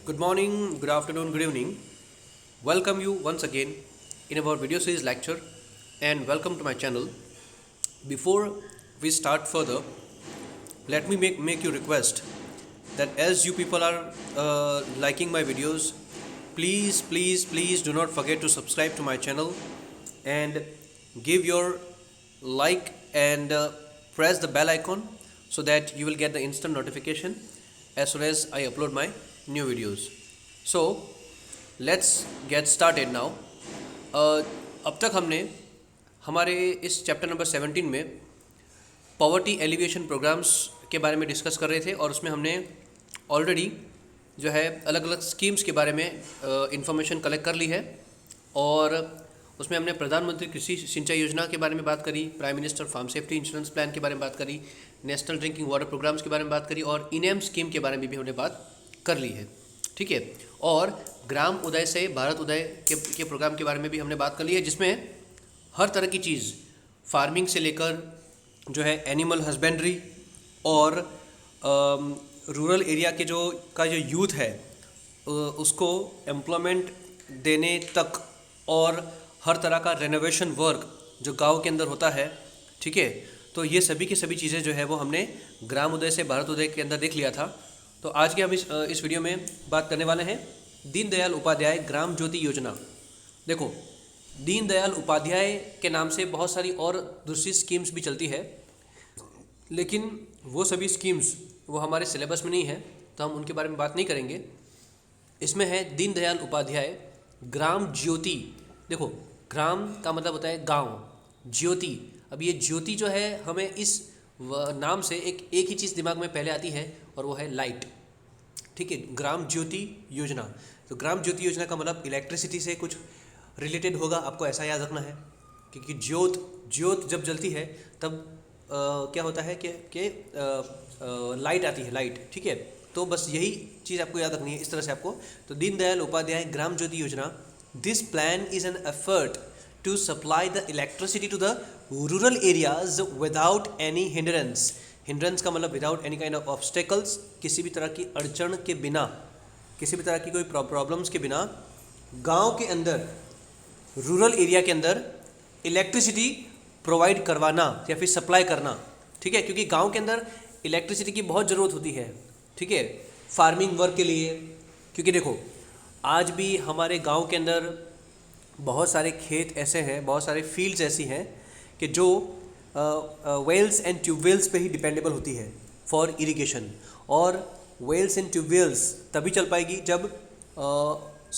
Good morning, good afternoon, good evening. Welcome you once again in our video series lecture and welcome to my channel. Before we start further, let me make you request that as you people are liking my videos, please do not forget to subscribe to my channel and give your like and press the bell icon so that you will get the instant notification as soon as I upload my new videos. So let's get started now. अब तक हमने हमारे इस chapter number 17 में poverty alleviation programmes के बारे में discuss कर रहे थे और उसमें हमने ऑलरेडी जो है अलग अलग स्कीम्स के बारे में इंफॉर्मेशन कलेक्ट कर ली है और उसमें हमने प्रधानमंत्री कृषि सिंचाई योजना के बारे में बात करी, prime minister farm safety insurance plan के बारे में बात करी, नेशनल ड्रिंकिंग वाटर प्रोग्राम्स के बारे में बात करी और इनेम स्कीम के बारे में भी हमने बात कर ली है। ठीक है, और ग्राम उदय से भारत उदय के प्रोग्राम के बारे में भी हमने बात कर ली है, जिसमें हर तरह की चीज़ फार्मिंग से लेकर जो है एनिमल हस्बेंड्री और रूरल एरिया के जो यूथ है उसको एम्प्लॉयमेंट देने तक और हर तरह का रेनोवेशन वर्क जो गांव के अंदर होता है। ठीक है, तो ये सभी की सभी चीज़ें जो है वो हमने ग्राम उदय से भारत उदय के अंदर देख लिया था। तो आज के हम इस वीडियो में बात करने वाले हैं दीनदयाल उपाध्याय ग्राम ज्योति योजना। देखो, दीनदयाल उपाध्याय के नाम से बहुत सारी और दूसरी स्कीम्स भी चलती है, लेकिन वो सभी स्कीम्स वो हमारे सिलेबस में नहीं है तो हम उनके बारे में बात नहीं करेंगे। इसमें है दीनदयाल उपाध्याय ग्राम ज्योति। देखो, ग्राम का मतलब होता है गांव, ज्योति। अब ये ज्योति जो है हमें इस नाम से एक ही चीज़ दिमाग में पहले आती है और वो है लाइट। ठीक है, ग्राम ज्योति योजना। तो ग्राम ज्योति योजना का मतलब इलेक्ट्रिसिटी से कुछ रिलेटेड होगा, आपको ऐसा याद रखना है, क्योंकि ज्योत जब जलती है तब क्या होता है कि लाइट आती है, लाइट। ठीक है, तो बस यही चीज़ आपको याद रखनी है इस तरह से आपको। तो दीनदयाल उपाध्याय ग्राम ज्योति योजना, this plan is an effort to supply the electricity to the rural areas without any hindrance. Hindrance का मतलब without any kind of obstacles, किसी भी तरह की अड़चन के बिना, किसी भी तरह की कोई प्रॉब्लम्स के बिना गांव के अंदर, रूरल एरिया के अंदर इलेक्ट्रिसिटी प्रोवाइड करवाना या फिर सप्लाई करना। ठीक है, क्योंकि गांव के अंदर इलेक्ट्रिसिटी की बहुत ज़रूरत होती है। ठीक है, फार्मिंग वर्क के लिए, क्योंकि देखो आज भी हमारे गांव के अंदर बहुत सारे खेत ऐसे हैं, बहुत सारे फील्ड्स ऐसी हैं कि जो वेल्स एंड ट्यूबवेल्स पे ही डिपेंडेबल होती है फॉर इरिगेशन। और वेल्स एंड ट्यूबवेल्स तभी चल पाएगी जब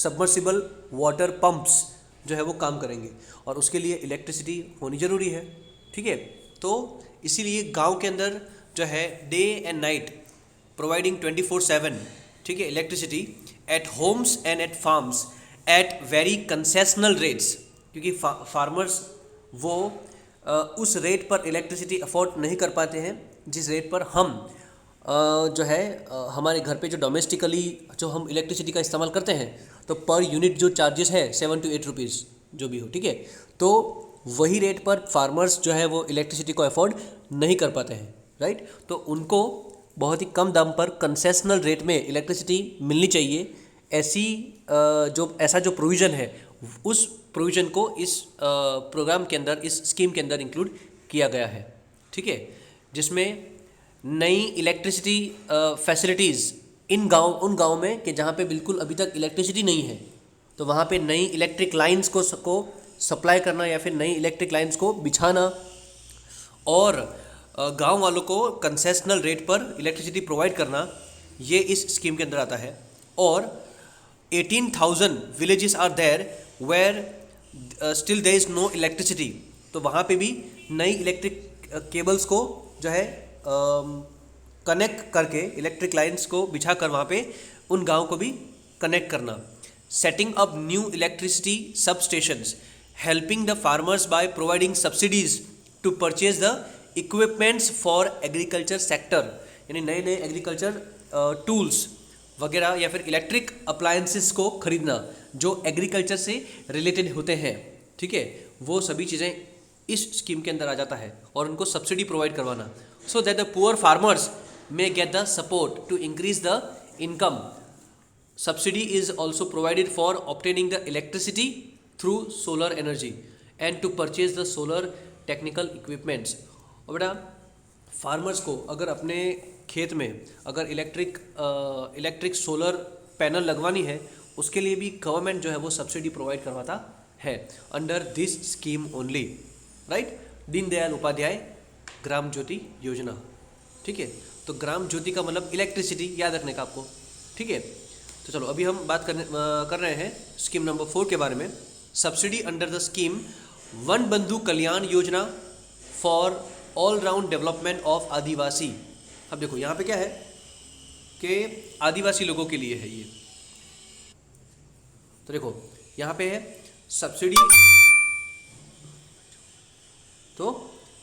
सबमर्सिबल वाटर पंप्स जो है वो काम करेंगे और उसके लिए इलेक्ट्रिसिटी होनी ज़रूरी है। ठीक है, तो इसीलिए गांव के अंदर जो है डे एंड नाइट प्रोवाइडिंग 24/7, ठीक है, electricity at homes and at farms at very concessional rates, क्योंकि फार्मर्स वो उस रेट पर इलेक्ट्रिसिटी अफोर्ड नहीं कर पाते हैं जिस रेट पर हम जो है हमारे घर पे जो डोमेस्टिकली जो हम इलेक्ट्रिसिटी का इस्तेमाल करते हैं, तो पर यूनिट जो चार्जेस है 7 to 8 रुपीज़ जो भी हो। ठीक है, तो वही रेट पर फार्मर्स जो है वो इलेक्ट्रिसिटी को अफोर्ड नहीं कर पाते हैं, राइट। तो उनको बहुत ही कम दाम पर कंसेशनल रेट में इलेक्ट्रिसिटी मिलनी चाहिए। ऐसा जो प्रोविज़न है उस प्रोविज़न को इस प्रोग्राम के अंदर, इस स्कीम के अंदर इंक्लूड किया गया है। ठीक है, जिसमें नई इलेक्ट्रिसिटी फैसिलिटीज़ उन गाँव में कि जहाँ पे बिल्कुल अभी तक इलेक्ट्रिसिटी नहीं है, तो वहाँ पे नई इलेक्ट्रिक लाइंस को सप्लाई करना या फिर नई इलेक्ट्रिक लाइंस को बिछाना और गांव वालों को कंसेशनल रेट पर इलेक्ट्रिसिटी प्रोवाइड करना, ये इस स्कीम के अंदर आता है। और 18,000 villages are there where still there is no electricity, तो वहाँ पे भी नई इलेक्ट्रिक केबल्स को जो है कनेक्ट करके, इलेक्ट्रिक लाइंस को बिछाकर वहाँ पे उन गाँव को भी कनेक्ट करना। Setting up new electricity substations, helping the farmers by providing subsidies to purchase the equipments for agriculture sector, यानी नए नए एग्रीकल्चर टूल्स वगैरह या फिर इलेक्ट्रिक अप्लायंसेस को खरीदना जो एग्रीकल्चर से रिलेटेड होते हैं। ठीक है, वो सभी चीज़ें इस स्कीम के अंदर आ जाता है और उनको सब्सिडी प्रोवाइड करवाना, so that the poor farmers may get the support to increase the income. subsidy is also provided for obtaining the electricity through solar energy and to purchase the solar technical equipments। और बेटा farmers को अगर अपने खेत में अगर electric solar panel लगवानी है, उसके लिए भी गवर्नमेंट जो है वो सब्सिडी प्रोवाइड करवाता है under this scheme only, right. Deendayal Upadhyaya Gram Jyoti Yojana, ठीक है। तो ग्राम ज्योति का मतलब इलेक्ट्रिसिटी, याद रखने का आपको, ठीक है। तो चलो अभी हम बात कर रहे हैं स्कीम नंबर 4 के बारे में। Subsidy under the scheme Van Bandhu Kalyan Yojana for all round development of आदिवासी। अब देखो यहाँ पे क्या है कि आदिवासी लोगों के लिए है ये। तो देखो यहाँ पे है सब्सिडी, तो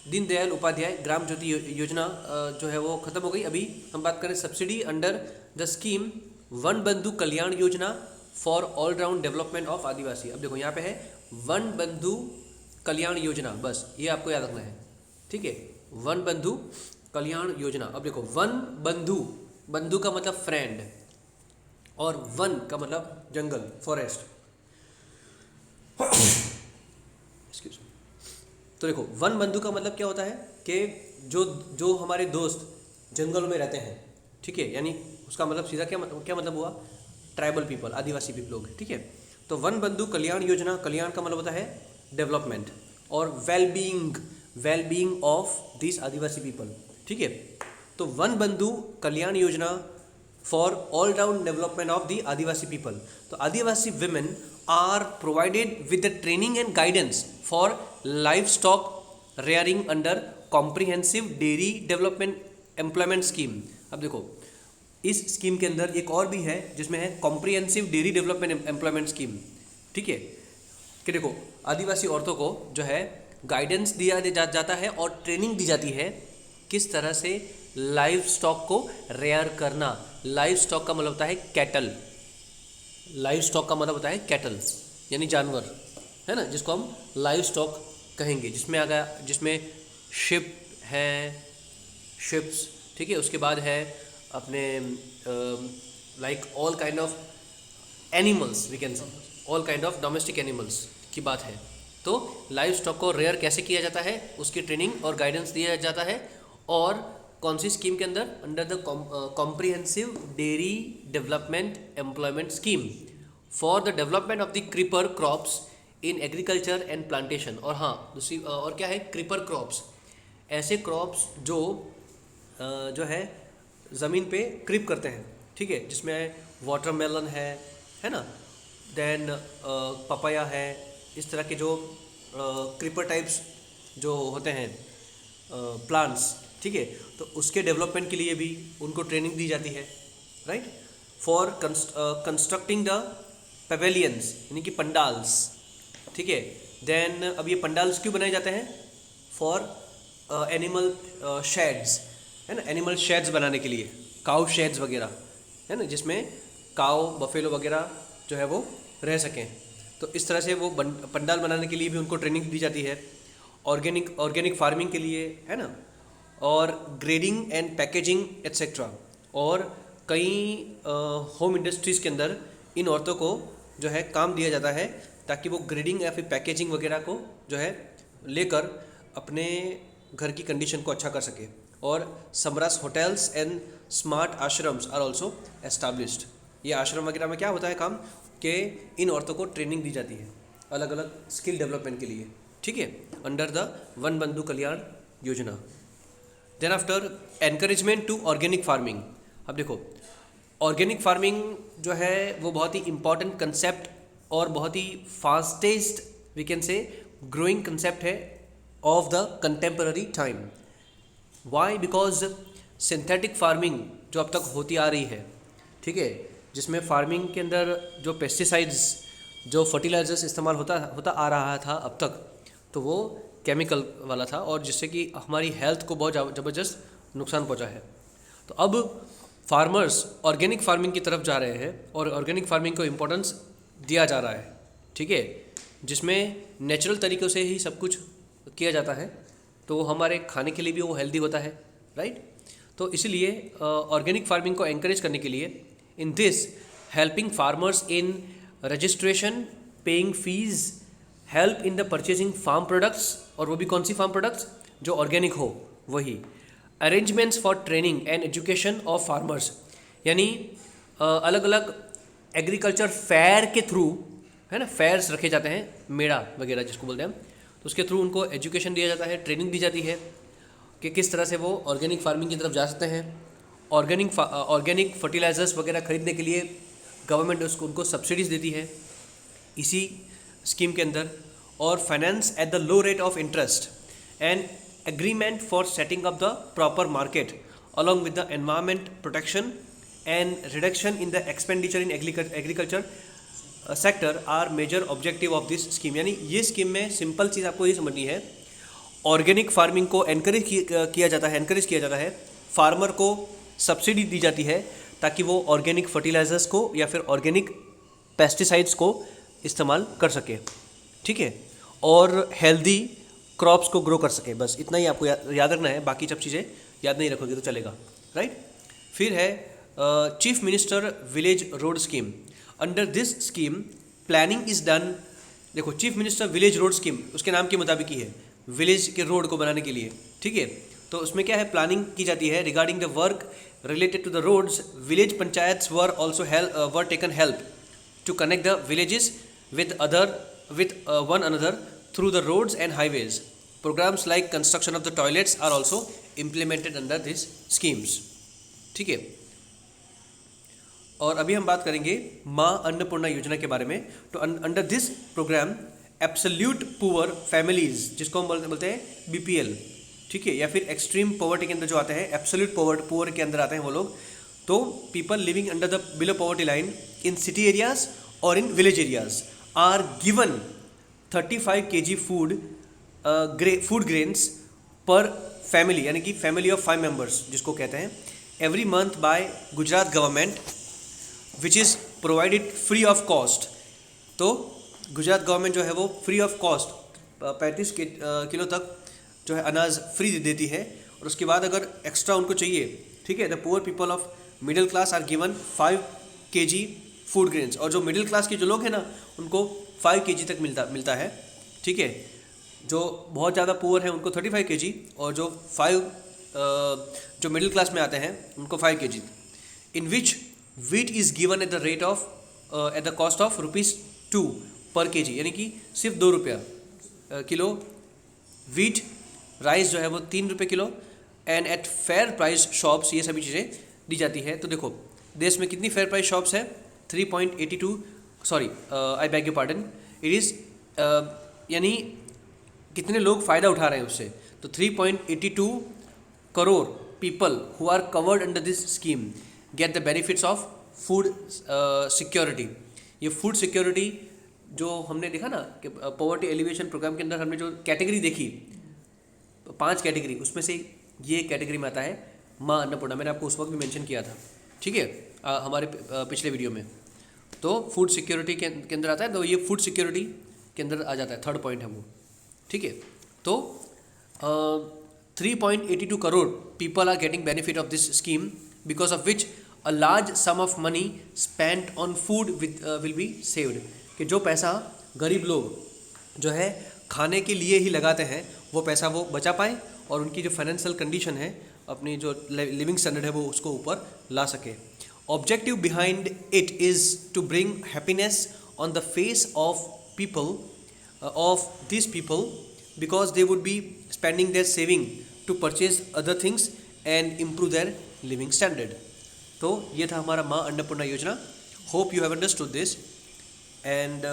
दीनदयाल उपाध्याय ग्राम ज्योति योजना जो है वो खत्म हो गई। अभी हम बात करें subsidy under the scheme Van Bandhu Kalyan Yojana for all round development of आदिवासी। अब देखो यहाँ पे है वन बंधु कल्याण योजना, बस ये आपको याद रखना है, ठीक है। वन बंधु कल्याण योजना। अब देखो वन बंधु, बंधु का मतलब फ्रेंड और वन का मतलब जंगल, फॉरेस्ट। एक्सक्यूज। तो देखो वन बंधु का मतलब क्या होता है कि जो हमारे दोस्त जंगलों में रहते हैं, ठीक है, यानी उसका मतलब सीधा क्या मतलब हुआ, ट्राइबल पीपल, आदिवासी पीपल लोग, ठीक है। तो वन बंधु कल्याण योजना, कल्याण का मतलब होता है डेवलपमेंट और wellbeing of this Adivasi people, ठीक है। तो one Bandhu Kalyan Yojana for all round development of the Adivasi people. तो आदिवासी women are provided with the training and guidance for livestock rearing under comprehensive dairy development employment scheme। अब देखो इस scheme के अंदर एक और भी है जिसमें है comprehensive dairy development employment scheme, ठीक है। कि देखो आदिवासी औरतों को जो है गाइडेंस दिया जाता है और ट्रेनिंग दी जाती है किस तरह से लाइव स्टॉक को रेयर करना। लाइव स्टॉक का मतलब होता है कैटल, लाइव स्टॉक का मतलब होता है कैटल यानी जानवर, है ना, जिसको हम लाइव स्टॉक कहेंगे, जिसमें शिप है, शिप्स, ठीक है। उसके बाद है अपने like all kind of animals, we can say all kind of domestic animals की बात है। तो लाइव स्टॉक को रेयर कैसे किया जाता है उसकी ट्रेनिंग और गाइडेंस दिया जाता है। और कौन सी स्कीम के अंदर, under the comprehensive dairy development employment scheme for the development of the creeper crops in agriculture and plantation. और हाँ दूसरी और क्या है, क्रीपर क्रॉप्स, ऐसे क्रॉप्स जो है ज़मीन पे क्रीप करते हैं, ठीक है, जिसमें वाटरमेलन है ना, देन पपाया है, इस तरह के जो क्रीपर टाइप्स जो होते हैं प्लांट्स, ठीक है। तो उसके डेवलपमेंट के लिए भी उनको ट्रेनिंग दी जाती है, राइट। फॉर कंस्ट्रक्टिंग द पेवेलियंस यानी कि पंडाल्स, ठीक है। देन अब ये पंडाल्स क्यों बनाए जाते हैं, फॉर एनिमल शेड्स, है ना, एनिमल शेड्स बनाने के लिए, काउ शेड्स वगैरह, है ना, जिसमें काउ बफेलो वगैरह जो है वो रह सकें। तो इस तरह से वो पंडाल बनाने के लिए भी उनको ट्रेनिंग दी जाती है। ऑर्गेनिक फार्मिंग के लिए, है ना, और ग्रेडिंग एंड पैकेजिंग एट्सेट्रा। और कई होम इंडस्ट्रीज़ के अंदर इन औरतों को जो है काम दिया जाता है ताकि वो ग्रेडिंग या फिर पैकेजिंग वगैरह को जो है लेकर अपने घर की कंडीशन को अच्छा कर सके। और Samras hotels and smart ashrams are also established. ये आश्रम वगैरह में क्या होता है काम कि इन औरतों को ट्रेनिंग दी जाती है अलग अलग स्किल डेवलपमेंट के लिए, ठीक है, under the one Bandhu Kalyan Yojana. Then after encouragement to organic farming. अब देखो ऑर्गेनिक फार्मिंग जो है वो बहुत ही इंपॉर्टेंट कंसेप्ट और बहुत ही fastest we can say growing concept है of the contemporary time. Why? Because synthetic farming जो अब तक होती आ रही है, ठीक है, जिसमें फार्मिंग के अंदर जो पेस्टिसाइड्स जो फर्टिलाइजर्स इस्तेमाल होता आ रहा था अब तक, तो वो केमिकल वाला था और जिससे कि हमारी हेल्थ को बहुत ज़बरदस्त नुकसान पहुंचा है। तो अब फार्मर्स ऑर्गेनिक फार्मिंग की तरफ जा रहे हैं और ऑर्गेनिक फार्मिंग को इम्पोर्टेंस दिया जा रहा है, ठीक है, जिसमें नेचुरल तरीक़ों से ही सब कुछ किया जाता है, तो हमारे खाने के लिए भी वो हेल्दी होता है, राइट। तो इसलिए ऑर्गेनिक फार्मिंग को एनकरेज करने के लिए in this helping farmers in registration, paying fees, help in the purchasing farm products, और वो भी कौन सी फार्म प्रोडक्ट्स, जो ऑर्गेनिक हो वही। Arrangements for training and education of farmers, यानी अलग अलग एग्रीकल्चर फेयर के थ्रू, है ना, फेयर्स रखे जाते हैं, मेला वगैरह जिसको बोलते हैं हम, तो उसके थ्रू उनको एजुकेशन दिया जाता है, ट्रेनिंग दी जाती है कि किस तरह से वो ऑर्गेनिक फार्मिंग की तरफ जा सकते हैं। ऑर्गेनिक फर्टिलाइजर्स वगैरह खरीदने के लिए गवर्नमेंट उनको सब्सिडीज़ देती है इसी स्कीम के अंदर। और finance at the low rate of interest and agreement for setting up the proper market along with the environment protection and reduction in the expenditure in agriculture sector are major objective of this scheme. यानी ये scheme में simple चीज़ आपको ये समझनी है, organic farming को encourage किया जाता है, फार्मर को सब्सिडी दी जाती है ताकि वो ऑर्गेनिक फर्टिलाइजर्स को या फिर ऑर्गेनिक पेस्टिसाइड्स को इस्तेमाल कर सके, ठीक है, और हेल्दी क्रॉप्स को ग्रो कर सके। बस इतना ही आपको याद रखना है, बाकी सब चीज़ें याद नहीं रखोगे तो चलेगा, राइट। फिर है chief minister village road scheme. Under this scheme planning is done, देखो chief minister village road scheme उसके नाम के मुताबिक ही है, विलेज के रोड को बनाने के लिए, ठीक है। तो उसमें क्या है, प्लानिंग की जाती है regarding the work related to the roads. Village panchayats were also were taken help to connect the villages with one another through the roads and highways. Programs like construction of the toilets are also implemented under these schemes, ठीक है। और अभी हम बात करेंगे माँ अन्नपूर्णा योजना के बारे में। तो under this program absolute poor families, जिसको हम बोलते हैं BPL, ठीक है, या फिर एक्सट्रीम पॉवर्टी के अंदर जो आते हैं, एब्सोल्यूट पुअर के अंदर आते हैं वो लोग, तो people living under the below poverty line in city areas और in village areas are given 35 kg food grains per family, यानी कि family of 5 members जिसको कहते हैं, every month by Gujarat government which is provided free of cost। तो Gujarat government जो है वो फ्री ऑफ कॉस्ट 35 किलो तक जो है अनाज फ्री देती है, और उसके बाद अगर एक्स्ट्रा उनको चाहिए, ठीक है, the poor people of middle class are given 5 kg food grains, और जो मिडिल क्लास के जो लोग हैं ना उनको 5 kg तक मिलता है, ठीक है। जो बहुत ज़्यादा पुअर हैं उनको 35 kg, और जो मिडिल क्लास में आते हैं उनको 5 kg, in which wheat is given at the rate of at the cost of ₹2 पर kg, यानी कि सिर्फ 2 रुपया किलो वीट। राइस जो है वो 3 रुपये kilo, and at fair price shops ये सभी चीज़ें दी जाती है। तो देखो देश में कितनी फेयर प्राइस शॉप्स है, 3.82, sorry I bag you pardon, it is यानी कितने लोग फ़ायदा उठा रहे हैं उससे, तो 3.82 crore people who are covered under this scheme get the benefits of food security. ये फूड सिक्योरिटी जो हमने देखा ना कि पॉवर्टी एलिवेशन प्रोग्राम के अंदर हमने जो कैटेगरी देखी, 5 कैटेगरी, उसमें से ये कैटेगरी में आता है माँ अन्नपूर्णा। मैंने आपको उस वक्त भी मेंशन किया था, ठीक है, हमारे पिछले वीडियो में। तो फूड सिक्योरिटी के अंदर आता है, तो ये फूड सिक्योरिटी के अंदर आ जाता है, 3rd पॉइंट है वो, ठीक है। तो 3.82 crore people are getting benefit of this scheme, because of which a large sum of money spent on food will be saved, कि जो पैसा गरीब लोग जो है खाने के लिए ही लगाते हैं वो पैसा वो बचा पाए, और उनकी जो फाइनेंशियल कंडीशन है, अपनी जो लिविंग स्टैंडर्ड है वो उसको ऊपर ला सके। Objective behind it is to bring happiness on the face of people of this people, because they would be spending their saving to purchase other things and improve their living standard. तो ये था हमारा Maa Annapurna Yojana. Hope you have understood this. And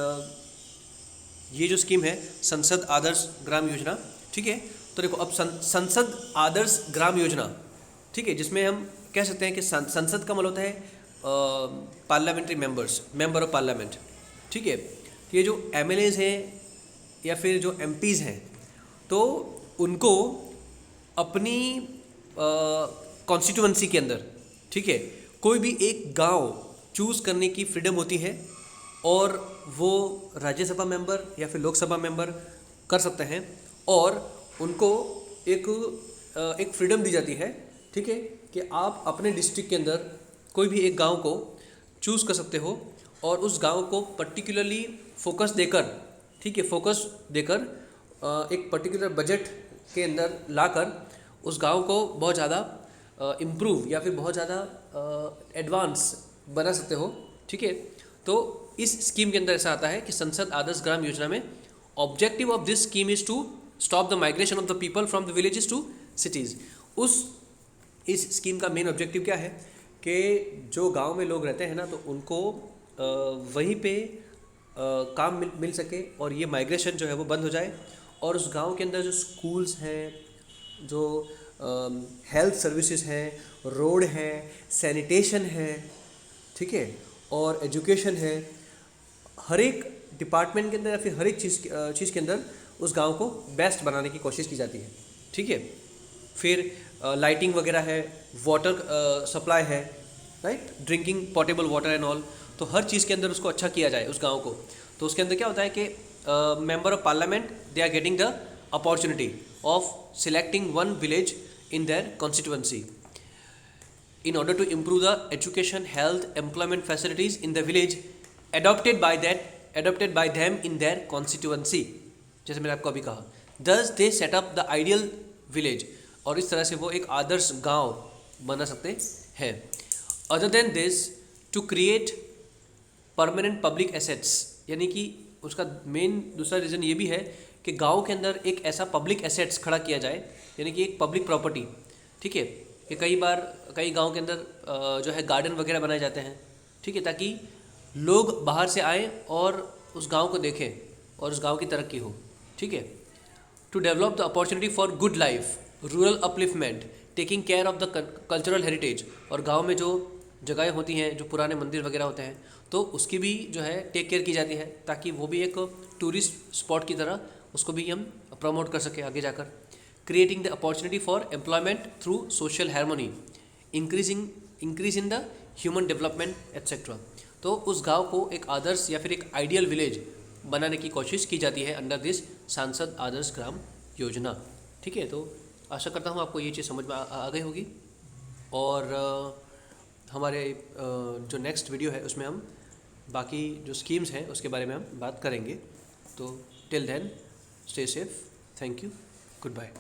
ये जो scheme है संसद आदर्श ग्राम योजना, ठीक है। तो देखो अब संसद आदर्श ग्राम योजना, ठीक है, जिसमें हम कह सकते हैं कि संसद का मतलब होता है पार्लियामेंट्री मेंबर ऑफ पार्लियामेंट, ठीक है। ये जो MLAs हैं या फिर जो MPs हैं, तो उनको अपनी कॉन्स्टिट्यूएंसी के अंदर, ठीक है, कोई भी एक गांव चूज़ करने की फ्रीडम होती है, और वो राज्यसभा मेंबर या फिर लोकसभा मेंबर कर सकते हैं, और उनको एक फ्रीडम दी जाती है, ठीक है, कि आप अपने डिस्ट्रिक्ट के अंदर कोई भी एक गांव को चूज़ कर सकते हो और उस गांव को पर्टिकुलरली फोकस देकर, ठीक है, फोकस देकर एक पर्टिकुलर बजट के अंदर लाकर उस गांव को बहुत ज़्यादा इम्प्रूव या फिर बहुत ज़्यादा एडवांस बना सकते हो, ठीक है। तो इस स्कीम के अंदर ऐसा आता है कि संसद आदर्श ग्राम योजना में objective of this scheme is to stop the migration of the people from the villages to cities. इस स्कीम का मेन ऑब्जेक्टिव क्या है कि जो गांव में लोग रहते हैं ना, तो उनको वहीं पे काम मिल सके और ये माइग्रेशन जो है वो बंद हो जाए, और उस गांव के अंदर जो स्कूल्स हैं, जो हेल्थ सर्विसेज हैं, रोड है, सैनिटेशन है, ठीक है, और एजुकेशन है, हर एक डिपार्टमेंट के अंदर या फिर हर एक चीज़ के अंदर उस गांव को बेस्ट बनाने की कोशिश की जाती है, ठीक है। फिर लाइटिंग वगैरह है, वाटर सप्लाई है, right, drinking portable water and all, तो हर चीज़ के अंदर उसको अच्छा किया जाए उस गांव को। तो उसके अंदर क्या होता है कि member of parliament they are getting the opportunity of selecting one village in their constituency in order to improve the education, health, employment facilities in the village adopted by them in their constituency, जैसे मैंने आपको अभी कहा। Thus they set up the ideal village, और इस तरह से वो एक आदर्श गांव बना सकते हैं। Other than this, to create permanent public assets, यानी कि उसका मेन दूसरा रीज़न ये भी है कि गांव के अंदर एक ऐसा पब्लिक एसेट्स खड़ा किया जाए, यानी कि एक पब्लिक प्रॉपर्टी, ठीक है, कि कई बार कई गांव के अंदर जो है गार्डन वगैरह बनाए जाते हैं, ठीक है, ताकि लोग बाहर से आएँ और उस गांव को देखें और उस गांव की तरक्की हो, ठीक है। To develop the opportunity for good life, rural upliftment, taking care of the cultural heritage, और गांव में जो जगहें होती हैं, जो पुराने मंदिर वगैरह होते हैं, तो उसकी भी जो है टेक केयर की जाती है, ताकि वो भी एक टूरिस्ट स्पॉट की तरह उसको भी हम प्रमोट कर सकें आगे जाकर। Creating the opportunity for employment through social harmony, increase in the human development etc. तो उस गांव को एक आदर्श या फिर एक आइडियल विलेज बनाने की कोशिश की जाती है अंडर दिस सांसद आदर्श ग्राम योजना, ठीक है। तो आशा करता हूँ आपको ये चीज़ समझ में आ गई होगी, और हमारे जो नेक्स्ट वीडियो है उसमें हम बाकी जो स्कीम्स हैं उसके बारे में हम बात करेंगे। तो till then stay safe, thank you, good bye.